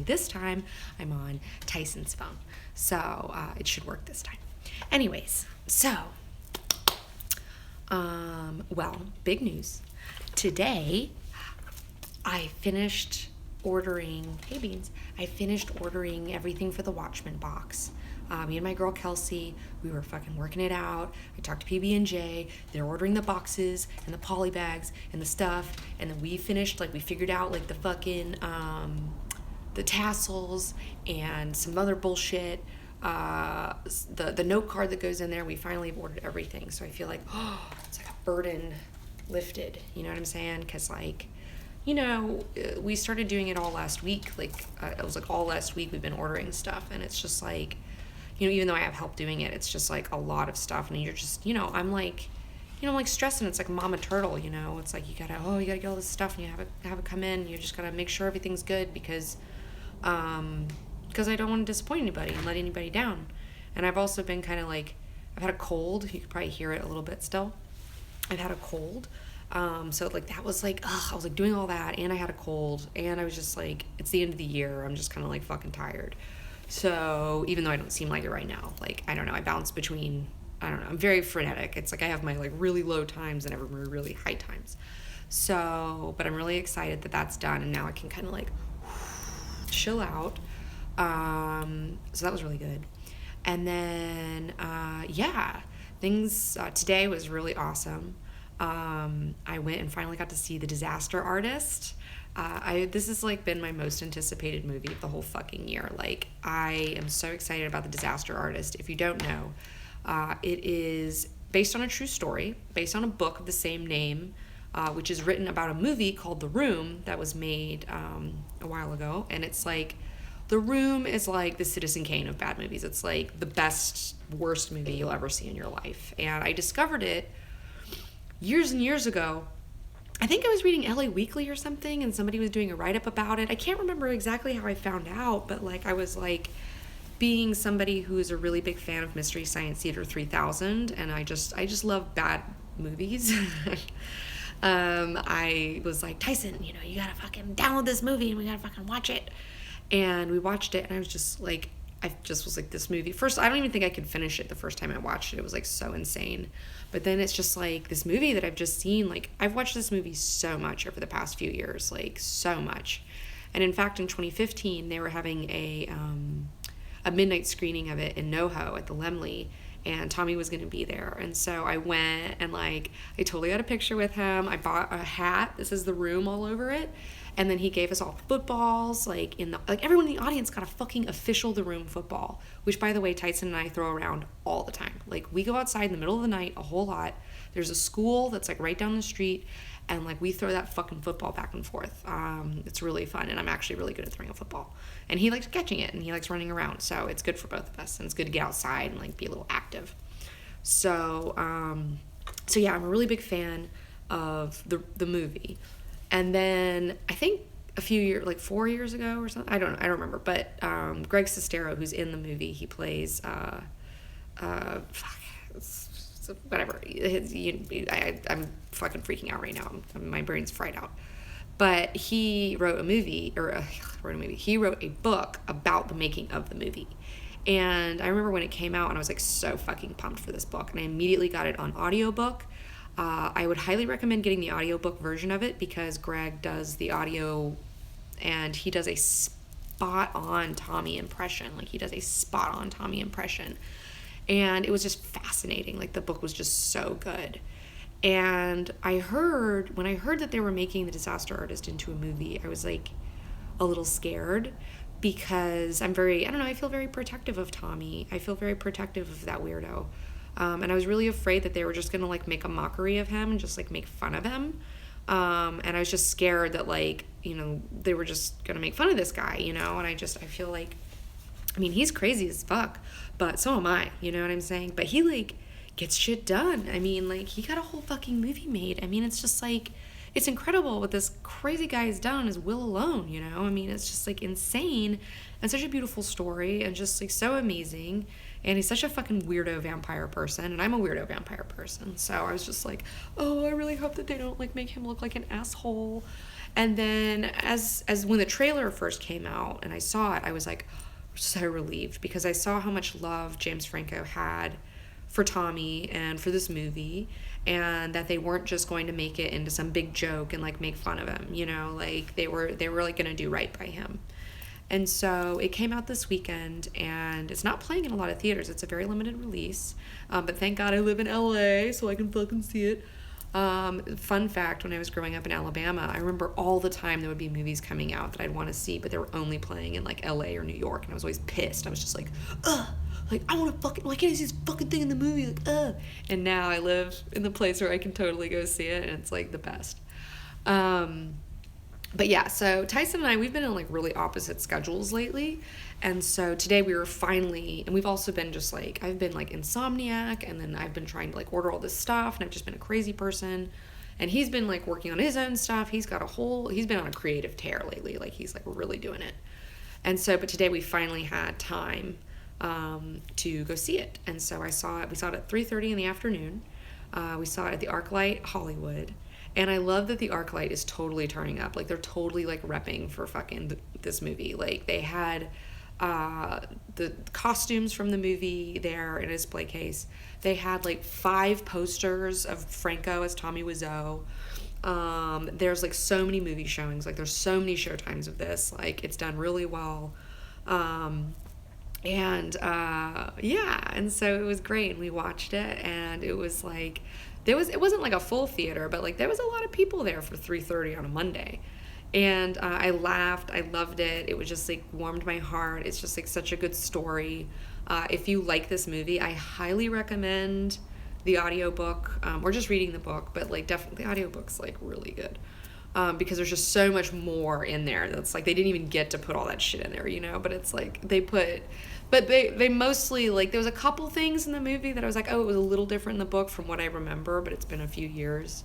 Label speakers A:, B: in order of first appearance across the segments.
A: this time I'm on Tyson's phone. So it should work this time. Anyways, so, well, big news. Today, I finished ordering, hey Beans, I finished ordering everything for the Watchmen box. Me and my girl Kelsey, we were fucking working it out. I talked to PB&J, they're ordering the boxes and the poly bags and the stuff, and then we finished, like, we figured out, like, the fucking, the tassels and some other bullshit, the note card that goes in there. We finally have ordered everything, so I feel like, oh, it's like a burden lifted, you know what I'm saying? Because, like, you know, we started doing it all last week, like, it was like all last week we've been ordering stuff, and it's just like, you know, even though I have help doing it, it's just like a lot of stuff, and you're just, you know, I'm like stressing. It's like mama turtle, you know, it's like you gotta get all this stuff, and you have it come in, you just gotta make sure everything's good, because I don't want to disappoint anybody and let anybody down. And I've also been kind of like, I've had a cold, you could probably hear it a little bit still, I've had a cold, so like that was like, I was like doing all that, and I had a cold, and I was just like, it's the end of the year, I'm just kind of like fucking tired. So even though I don't seem like it right now, like, I don't know, I bounce between, I don't know, I'm very frenetic. It's like I have my like really low times and I have my really high times. So, but I'm really excited that that's done, and now I can kind of like chill out. So that was really good. And then, yeah, things, today was really awesome. I went and finally got to see The Disaster Artist. This has like been my most anticipated movie of the whole fucking year. Like, I am so excited about The Disaster Artist. If you don't know, it is based on a true story, based on a book of the same name, which is written about a movie called The Room that was made a while ago. And it's like, The Room is like the Citizen Kane of bad movies. It's like the best, worst movie you'll ever see in your life. And I discovered it years and years ago. I think I was reading LA Weekly or something, and somebody was doing a write-up about it. I can't remember exactly how I found out, but like I was like, being somebody who is a really big fan of Mystery Science Theater 3000, and I just love bad movies. I was like, Tyson, you know, you gotta fucking download this movie and we gotta fucking watch it. And we watched it, and I was just like, this movie. First, I don't even think I could finish it the first time I watched it. It was like so insane. But then it's just like this movie that I've just seen, like, I've watched this movie so much over the past few years, like so much. And in fact, in 2015, they were having a midnight screening of it in NoHo at the Lemley, and Tommy was going to be there. And so I went, and like, I totally got a picture with him. I bought a hat. This is The Room all over it. And then he gave us all footballs, like everyone in the audience got a fucking official The Room football, which, by the way, Tyson and I throw around all the time. Like, we go outside in the middle of the night a whole lot. There's a school that's like right down the street, and like we throw that fucking football back and forth. It's really fun, and I'm actually really good at throwing a football. And he likes catching it, and he likes running around, so it's good for both of us, and it's good to get outside and like be a little active. So yeah, I'm a really big fan of the movie. And then I think a few years, like 4 years ago or something, I don't remember, but Greg Sestero, who's in the movie, he plays whatever. I'm fucking freaking out right now. My brain's fried out. But he wrote a movie, he wrote a book about the making of the movie. And I remember when it came out, and I was like so fucking pumped for this book, and I immediately got it on audiobook. I would highly recommend getting the audiobook version of it, because Greg does the audio, and he does a spot-on Tommy impression. Like, he does a spot-on Tommy impression. And it was just fascinating. Like, the book was just so good. And when I heard that they were making The Disaster Artist into a movie, I was like a little scared, because I feel very protective of Tommy. I feel very protective of that weirdo. And I was really afraid that they were just gonna like make a mockery of him and just like make fun of him. And I was just scared that, like, you know, they were just gonna make fun of this guy, you know. And I feel like, I mean, he's crazy as fuck, but so am I, you know what I'm saying? But he like gets shit done. I mean, like, he got a whole fucking movie made. I mean, it's just like, it's incredible what this crazy guy has done on his will alone, you know? I mean, it's just like insane, and such a beautiful story, and just like so amazing. And he's such a fucking weirdo vampire person, and I'm a weirdo vampire person. So I was just like, oh, I really hope that they don't like make him look like an asshole. And then as when the trailer first came out and I saw it, I was like so relieved because I saw how much love James Franco had for Tommy and for this movie, and that they weren't just going to make it into some big joke and like make fun of him, you know, like they were like going to do right by him. And so it came out this weekend, and it's not playing in a lot of theaters. It's a very limited release, but thank God I live in LA so I can fucking see it. Fun fact, when I was growing up in Alabama, I remember all the time there would be movies coming out that I'd want to see, but they were only playing in like LA or New York, and I was always pissed. I was just like, ugh, like I want to fucking, like, can't I see this fucking thing in the movie, like, ugh. And now I live in the place where I can totally go see it, and it's like the best. But yeah, so Tyson and I, we've been in like really opposite schedules lately. And so today we were finally, and we've also been just like, I've been like insomniac, and then I've been trying to like order all this stuff, and I've just been a crazy person. And he's been like working on his own stuff. He's been on a creative tear lately. Like he's like really doing it. And so, but today we finally had time to go see it. And so we saw it at 3:30 in the afternoon. We saw it at the ArcLight Hollywood. And I love that the ArcLight is totally turning up. Like, they're totally, like, repping for fucking this movie. Like, they had the costumes from the movie there in a display case. They had, like, 5 posters of Franco as Tommy Wiseau. There's, like, so many movie showings. Like, there's so many showtimes of this. Like, it's done really well. Yeah. And so it was great. And we watched it, and it was, like... it wasn't like a full theater, but like there was a lot of people there for 3:30 on a Monday. And I laughed. I loved it. It was just like warmed my heart. It's just like such a good story. If you like this movie, I highly recommend the audiobook, or just reading the book, but like definitely the audiobook's like really good. Because there's just so much more in there that's like they didn't even get to put all that shit in there, you know, but it's like they mostly, like, there was a couple things in the movie that I was like, oh, it was a little different in the book from what I remember, but it's been a few years.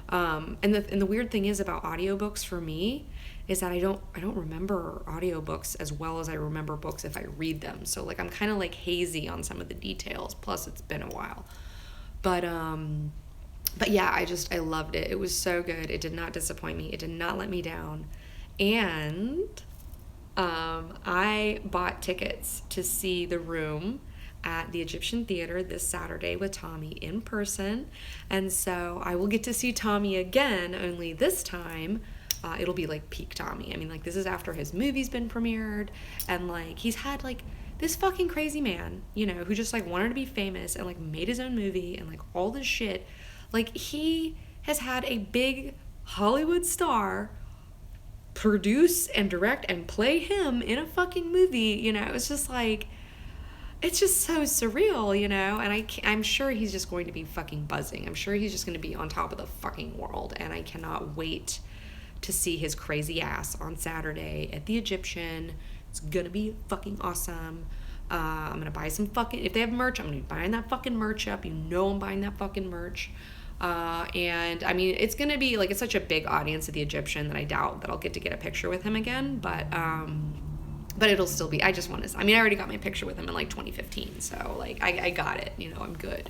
A: And the weird thing is about audiobooks for me is that I don't remember audiobooks as well as I remember books if I read them. So like I'm kind of like hazy on some of the details, plus it's been a while. But yeah, I loved it. It was so good. It did not disappoint me. It did not let me down. And I bought tickets to see The Room at the Egyptian Theater this Saturday with Tommy in person. And so I will get to see Tommy again, only this time it'll be like peak Tommy. I mean, like, this is after his movie's been premiered, and like he's had like this fucking crazy man, you know, who just like wanted to be famous and like made his own movie and like all this shit. Like, he has had a big Hollywood star produce and direct and play him in a fucking movie, you know. It's just like, it's just so surreal, you know. And I'm sure he's just going to be fucking buzzing. I'm sure he's just going to be on top of the fucking world, and I cannot wait to see his crazy ass on Saturday at the Egyptian. It's gonna be fucking awesome. I'm gonna buy some fucking, if they have merch, I'm gonna be buying that fucking merch up. You know I'm buying that fucking merch. And I mean, it's gonna be like, it's such a big audience at the Egyptian that I doubt that I'll get a picture with him again, but it'll still be, I just want to, I mean, I already got my picture with him in like 2015, so like I got it, you know, I'm good,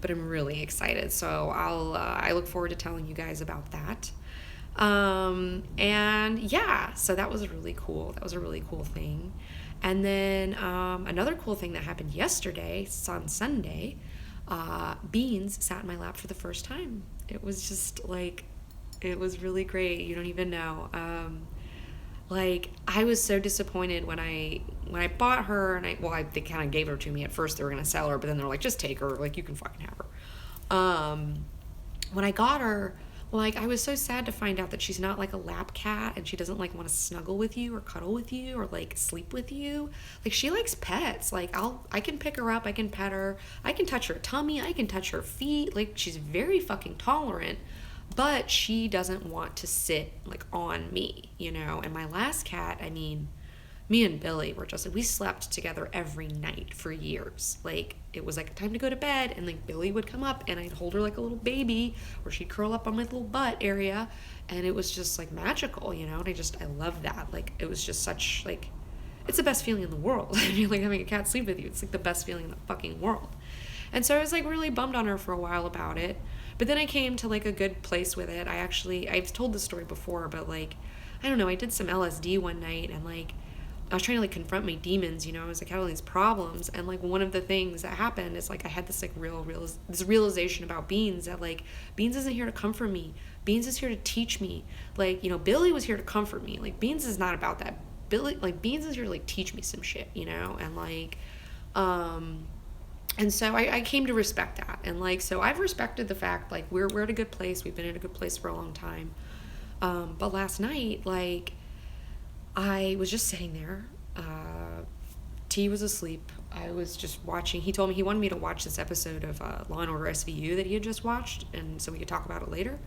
A: but I'm really excited. So I look forward to telling you guys about that. And yeah, so that was really cool. That was a really cool thing. And then, another cool thing that happened yesterday, on Sunday, Beans sat in my lap for the first time. It was just like, it was really great. You don't even know. Like, I was so disappointed when I bought her, and they kind of gave her to me. At first they were going to sell her, but then they're like, just take her, like, you can fucking have her. When I got her, like, I was so sad to find out that she's not like a lap cat, and she doesn't like want to snuggle with you or cuddle with you or like sleep with you. Like, she likes pets. Like, I can pick her up, I can pet her, I can touch her tummy, I can touch her feet. Like, she's very fucking tolerant, but she doesn't want to sit like on me, you know. And my last cat, I mean, me and Billy were just, we slept together every night for years. Like, it was like time to go to bed, and like Billy would come up and I'd hold her like a little baby, or she'd curl up on my little butt area, and it was just like magical, you know. And I love that. Like, it was just such, like, it's the best feeling in the world. I mean, like, having a cat sleep with you, it's like the best feeling in the fucking world. And so I was like really bummed on her for a while about it, But then I came to like a good place with it. I've told this story before, but like, I don't know, I did some LSD one night, and like, I was trying to like confront my demons, I was like, I had all these problems. And like, one of the things that happened is like, I had this like this realization about Beans, that like, Beans isn't here to comfort me. Beans is here to teach me. Like, Billy was here to comfort me. Like, Beans is not about that. Beans is here to like teach me some shit, and like, and so I came to respect that. And like, so I've respected the fact, like, we're at a good place. We've been at a good place for a long time. But last night, like, I was just sitting there. T was asleep. I was just watching. He told me he wanted me to watch this episode of Law & Order SVU that he had just watched, and so we could talk about it later.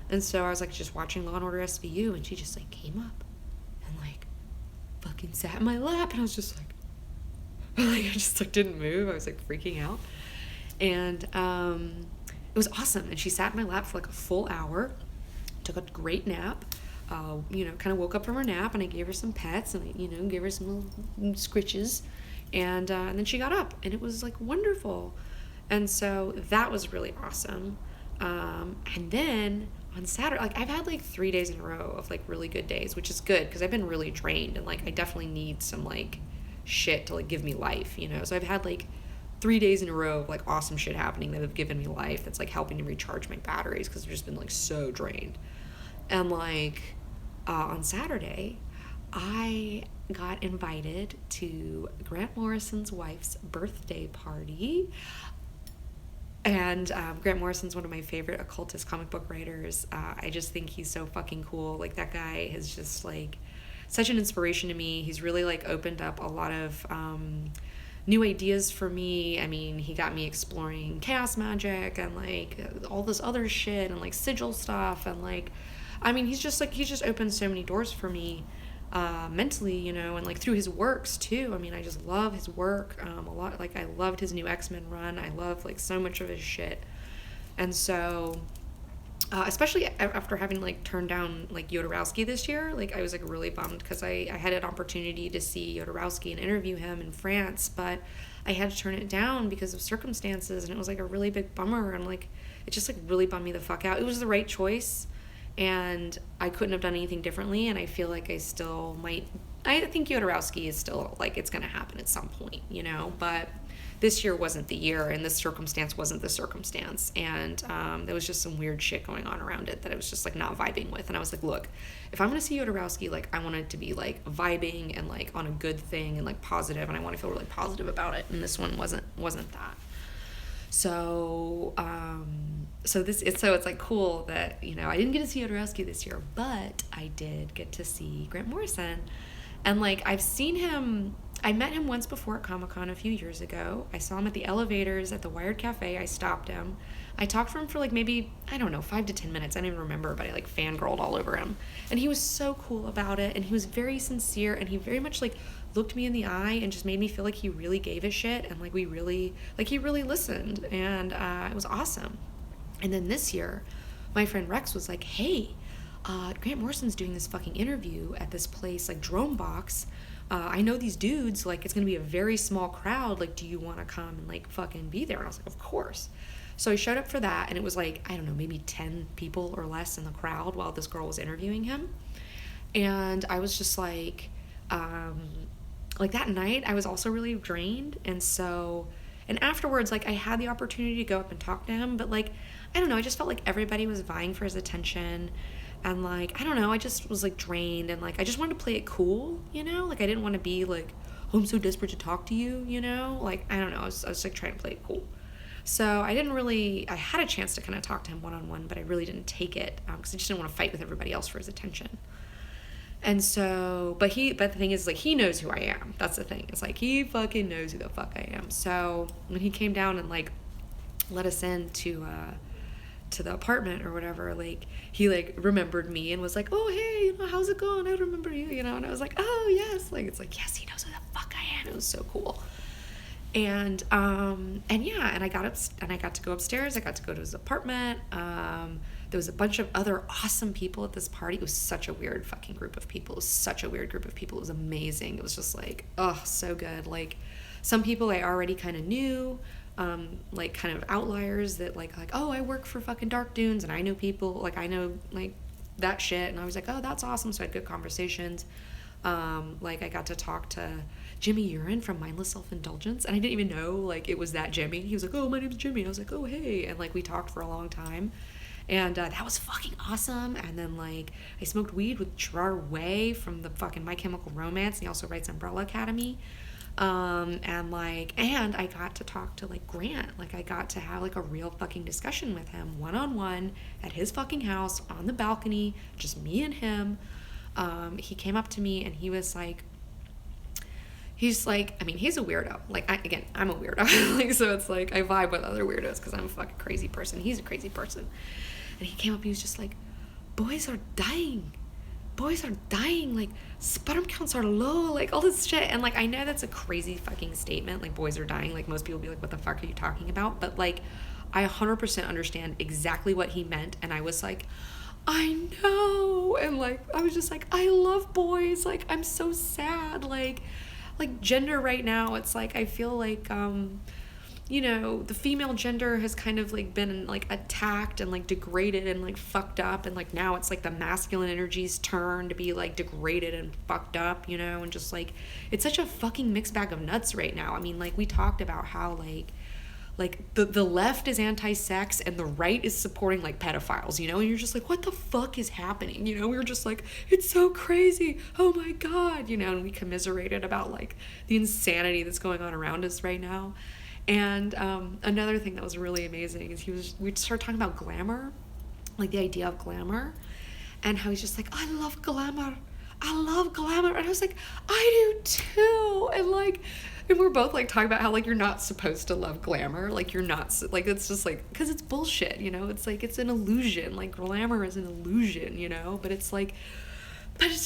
A: And so I was like just watching Law & Order SVU, and she just like came up and like fucking sat in my lap, and I was just like I just like didn't move. I was like freaking out. And it was awesome. And she sat in my lap for like a full hour, took a great nap. Kind of woke up from her nap, and I gave her some pets, and I, gave her some little scritches, and then she got up, and it was like wonderful. And so that was really awesome. And then on Saturday, like, I've had like 3 days in a row of like really good days, which is good because I've been really drained, and like I definitely need some like shit to like give me life, so I've had like 3 days in a row of like awesome shit happening that have given me life, that's like helping to recharge my batteries because I've just been like so drained. And like on Saturday, I got invited to Grant Morrison's wife's birthday party. And Grant Morrison's one of my favorite occultist comic book writers. I just think he's so fucking cool. Like, that guy is just like such an inspiration to me. He's really like opened up a lot of new ideas for me. I mean, he got me exploring chaos magic and like all this other shit and like sigil stuff, and like, I mean, he's just opened so many doors for me mentally, and like through his works too. I mean, I just love his work a lot. Like, I loved his new X-Men run. I love like so much of his shit. And so especially after having like turned down like Jodorowsky this year, like I was like really bummed because I had an opportunity to see Jodorowsky and interview him in France, but I had to turn it down because of circumstances, and it was like a really big bummer, and like it just like really bummed me the fuck out. It was the right choice, and I couldn't have done anything differently, and I feel like I still might. I think Jodorowsky is still like, it's gonna happen at some point, but this year wasn't the year, and this circumstance wasn't the circumstance, and there was just some weird shit going on around it that I was just like not vibing with. And I was like, look, if I'm gonna see Jodorowsky, like I want it to be like vibing and like on a good thing and like positive, and I want to feel really positive about it, and this one wasn't that. So it's like cool that I didn't get to see Jodorowsky this year, but I did get to see Grant Morrison. And like, I met him once before at Comic-Con a few years ago. I saw him at the elevators at the Wired Cafe. I stopped him. I talked for him for like maybe, I don't know, 5 to 10 minutes. I don't even remember, but I like fangirled all over him. And he was so cool about it, and he was very sincere, and he very much like looked me in the eye and just made me feel like he really gave a shit, and like he really listened, and it was awesome. And then this year, my friend Rex was like, hey, Grant Morrison's doing this fucking interview at this place, like Drone Box. I know these dudes, like, it's gonna be a very small crowd, like, do you want to come and like fucking be there? And I was like, of course. So I showed up for that, and it was like, I don't know, maybe 10 people or less in the crowd while this girl was interviewing him. And I was just like that night I was also really drained, and afterwards, like, I had the opportunity to go up and talk to him, but like, I don't know, I just felt like everybody was vying for his attention. And like, I don't know, I just was like drained, and like I just wanted to play it cool, like I didn't want to be like, oh, I'm so desperate to talk to you, like, I don't know, I was like trying to play it cool. So I had a chance to kind of talk to him one-on-one, but I really didn't take it because I just didn't want to fight with everybody else for his attention. And so, but the thing is, like, he knows who I am. That's the thing. It's like, he fucking knows who the fuck I am. So when he came down and like let us in to the apartment or whatever, like, he like remembered me and was like, oh, hey, how's it going? I remember you, and I was like, oh yes, like, it's like, yes, he knows who the fuck I am. It was so cool. And yeah, and I got to go upstairs. I got to go to his apartment. There was a bunch of other awesome people at this party. It was such a weird fucking group of people. It was such a weird group of people. It was amazing. It was just like, oh, so good. Like, some people I already kind of knew. like kind of outliers that like, oh, I work for fucking Dark Dunes and I know people, like I know like that shit. And I was like, oh, that's awesome. So I had good conversations. Like I got to talk to Jimmy Urine from Mindless Self-Indulgence, and I didn't even know like it was that Jimmy. He was like, oh, my name's Jimmy. And I was like, oh, hey. And like we talked for a long time. And that was fucking awesome. And then like I smoked weed with Gerard Way from the fucking My Chemical Romance, and he also writes Umbrella Academy. And I got to talk to like Grant. Like I got to have like a real fucking discussion with him one-on-one at his fucking house on the balcony, just me and him. He came up to me and he was like, he's like, I mean, he's a weirdo. Like, I'm a weirdo. Like, so it's like, I vibe with other weirdos because I'm a fucking crazy person. He's a crazy person. And he came up and he was just like, boys are dying. Boys are dying. Like, sperm counts are low. Like, all this shit. And, like, I know that's a crazy fucking statement. Like, boys are dying. Like, most people be like, what the fuck are you talking about? But, like, I 100% understand exactly what he meant. And I was like, I know. And, like, I was just like, I love boys. Like, I'm so sad. Like gender right now, it's like, I feel like, you know, the female gender has kind of like been like attacked and like degraded and like fucked up, and like now it's like the masculine energy's turn to be like degraded and fucked up, you know, and just like it's such a fucking mixed bag of nuts right now. I mean, like we talked about how like the left is anti-sex and the right is supporting like pedophiles, you know, and you're just like, what the fuck is happening? You know, we were just like, it's so crazy, oh my god, you know, and we commiserated about like the insanity that's going on around us right now. And another thing that was really amazing is we started talking about glamour, like the idea of glamour, and how he's just like, I love glamour, and I was like, I do too. And we're both like talking about how like you're not supposed to love glamour, like you're not, like it's just like, because it's bullshit, you know, it's like it's an illusion, like glamour is an illusion, you know, but it's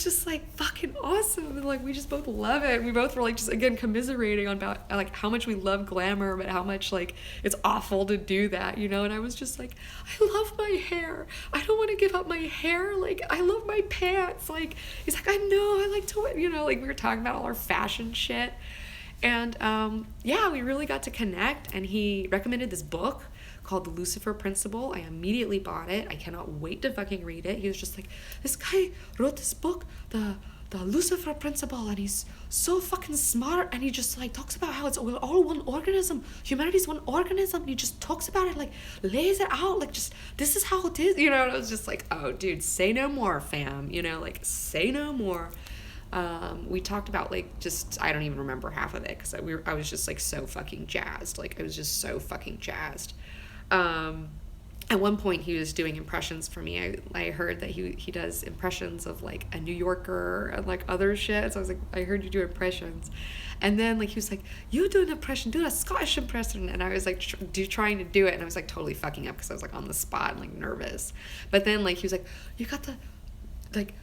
A: just like fucking awesome, and like we just both love it. We both were like just again commiserating on about like how much we love glamour, but how much like it's awful to do that, you know. And I was just like, I love my hair, I don't want to give up my hair, like I love my pants. Like he's like, I know, I like to, you know, like we were talking about all our fashion shit. And yeah, we really got to connect, and he recommended this book called The Lucifer Principle. I immediately bought it. I cannot wait to fucking read it. He was just like, this guy wrote this book, the Lucifer Principle, and he's so fucking smart, and he just like talks about how we're all one organism, humanity's one organism, and he just talks about it, like lays it out, like just this is how it is, you know. And I was just like, oh dude, say no more, fam, you know, like say no more. We talked about like just, I don't even remember half of it because I was just like so fucking jazzed. Like I was just so fucking jazzed. At one point he was doing impressions for me. I heard that he does impressions of like a New Yorker and like other shit. So I was like, I heard you do impressions. And then like he was like, you do an impression, do a Scottish impression. And I was like trying to do it, and I was like totally fucking up because I was like on the spot and like nervous. But then like he was like, you got to like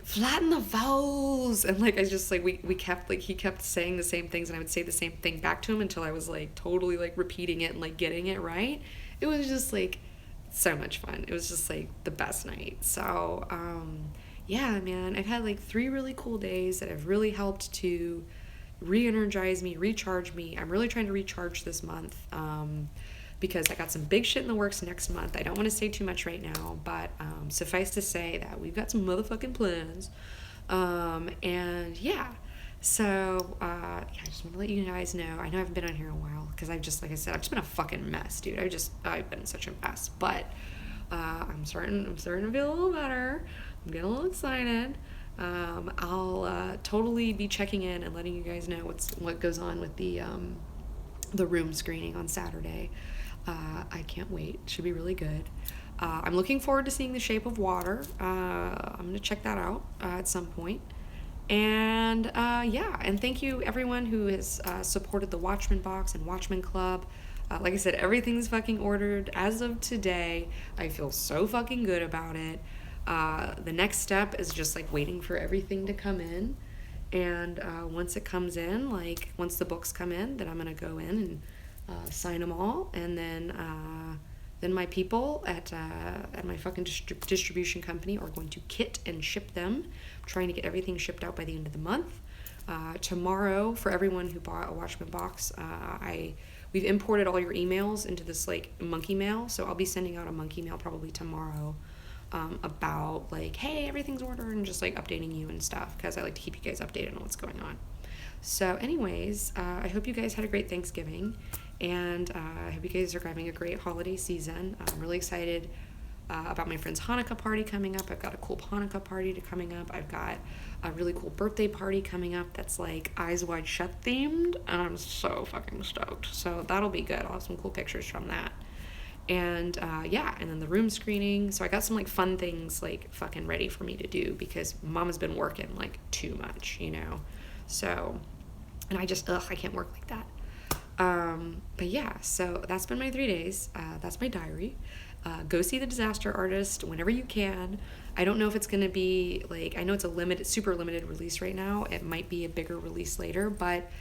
A: flatten the vowels, and like I just like we kept like he kept saying the same things, and I would say the same thing back to him until I was like totally like repeating it and like getting it right. It was just like so much fun. It was just like the best night. So yeah, man, I've had like 3 really cool days that have really helped to re-energize me, recharge me. I'm really trying to recharge this month because I got some big shit in the works next month. I don't want to say too much right now, but suffice to say that we've got some motherfucking plans. And yeah, so yeah, I just want to let you guys know. I know I haven't been on here in a while because I've just, like I said, I've just been a fucking mess, dude. I've been such a mess, but I'm starting to feel a little better. I'm getting a little excited. I'll totally be checking in and letting you guys know what goes on with the room screening on Saturday. I can't wait. It should be really good. I'm looking forward to seeing The Shape of Water. I'm going to check that out at some point. And yeah, and thank you everyone who has supported the Watchmen Box and Watchmen Club. Like I said, everything's fucking ordered as of today. I feel so fucking good about it. The next step is just like waiting for everything to come in. And once it comes in, like once the books come in, then I'm going to go in and sign them all, and then my people at my fucking distribution company are going to kit and ship them. I'm trying to get everything shipped out by the end of the month. Tomorrow, for everyone who bought a Watchmen box, I we've imported all your emails into this like monkey mail. So I'll be sending out a monkey mail probably tomorrow, about like, hey, everything's ordered, and just like updating you and stuff, because I like to keep you guys updated on what's going on. So anyways, I hope you guys had a great Thanksgiving, and I hope you guys are having a great holiday season. I'm really excited about my friend's Hanukkah party coming up. I've got a cool Hanukkah party coming up. I've got a really cool birthday party coming up that's like Eyes Wide Shut themed, and I'm so fucking stoked. So that'll be good. I'll have some cool pictures from that. And yeah, and then the room screening. So I got some like fun things like fucking ready for me to do, because Mama's been working like too much, you know. So, and I just, I can't work like that. But yeah, so that's been my 3 days. That's my diary. Go see The Disaster Artist whenever you can. I don't know if it's going to be like, I know it's a super limited release right now. It might be a bigger release later, but,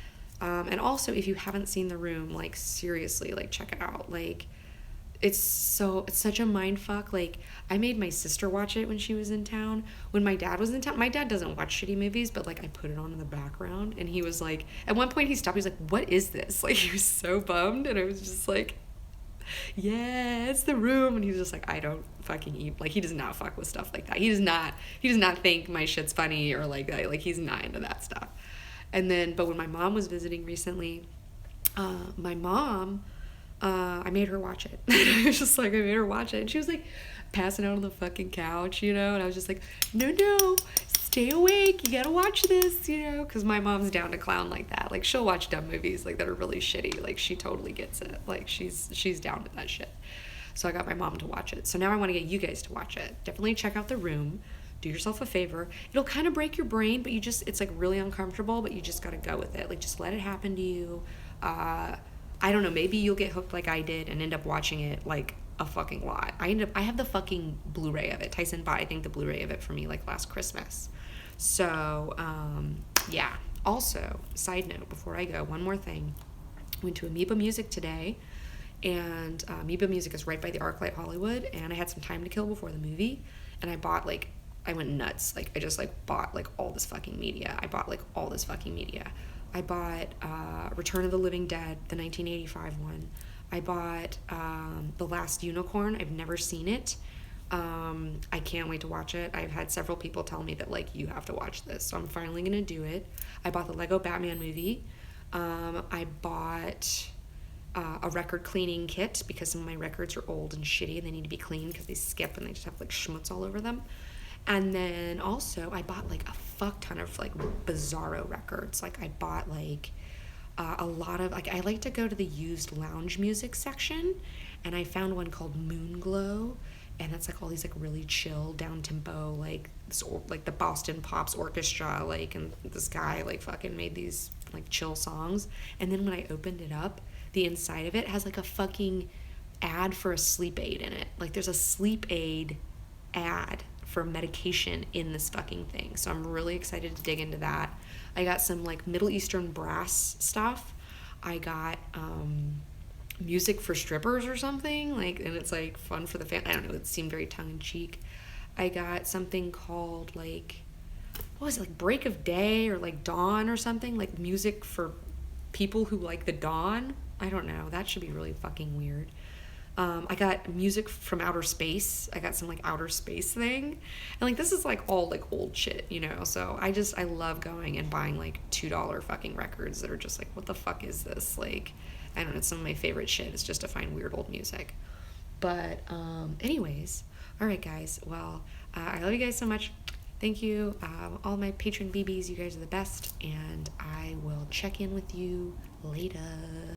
A: and also if you haven't seen The Room, like seriously, like check it out. Like, it's such a mind fuck. Like, I made my sister watch it when she was in town. When my dad was in town, my dad doesn't watch shitty movies, but like I put it on in the background, and he was like, at one point he stopped, he was like, what is this? Like, he was so bummed, and I was just like, yeah, it's The Room. And he was just like, I don't fucking eat, like, he does not fuck with stuff like that. He does not think my shit's funny or like that. Like, he's not into that stuff. And then, but when my mom was visiting recently, my mom, I made her watch it. I was just like, I made her watch it, and she was like passing out on the fucking couch, you know, and I was just like, no, stay awake, you gotta watch this, you know, because my mom's down to clown like that. Like, she'll watch dumb movies like that are really shitty. Like, she totally gets it. Like, she's down with that shit. So I got my mom to watch it. So now I want to get you guys to watch it. Definitely check out The Room. Do yourself a favor. It'll kind of break your brain, but it's like really uncomfortable, but you just gotta go with it. Like, just let it happen to you. I don't know, maybe you'll get hooked like I did and end up watching it like a fucking lot. I have the fucking Blu-ray of it. Tyson bought, I think, the Blu-ray of it for me like last Christmas. So, yeah. Also, side note, before I go, one more thing. Went to Amoeba Music today, and Amoeba Music is right by the ArcLight Hollywood, and I had some time to kill before the movie, and I went nuts. Like, I just like bought like all this fucking media. I bought Return of the Living Dead, the 1985 one. I bought The Last Unicorn. I've never seen it. I can't wait to watch it. I've had several people tell me that, like, you have to watch this, so I'm finally going to do it. I bought the Lego Batman movie. I bought a record cleaning kit, because some of my records are old and shitty and they need to be cleaned because they skip and they just have, like, schmutz all over them. And then also I bought like a fuck ton of like bizarro records. Like, I bought like a lot of, like, I like to go to the used lounge music section, and I found one called Moonglow, and that's like all these like really chill down tempo, like this, like the Boston Pops Orchestra, like, and this guy like fucking made these like chill songs. And then when I opened it up, the inside of it has like a fucking ad for a sleep aid in it. Like, there's a sleep aid ad for medication in this fucking thing. So I'm really excited to dig into that. I got some like Middle Eastern brass stuff. I got music for strippers or something, like, and it's like fun for the family. I don't know, it seemed very tongue-in-cheek. I got something called like, what was it, like Break of Day or like Dawn or something, like music for people who like the dawn. I don't know, that should be really fucking weird. I got music from outer space. I got some like outer space thing, and like this is like all like old shit, you know. So I love going and buying like $2 fucking records that are just like, what the fuck is this? Like, I don't know, it's some of my favorite shit is just to find weird old music. But anyways, all right guys, well, I love you guys so much. Thank you, all my patron BBs, you guys are the best, and I will check in with you later.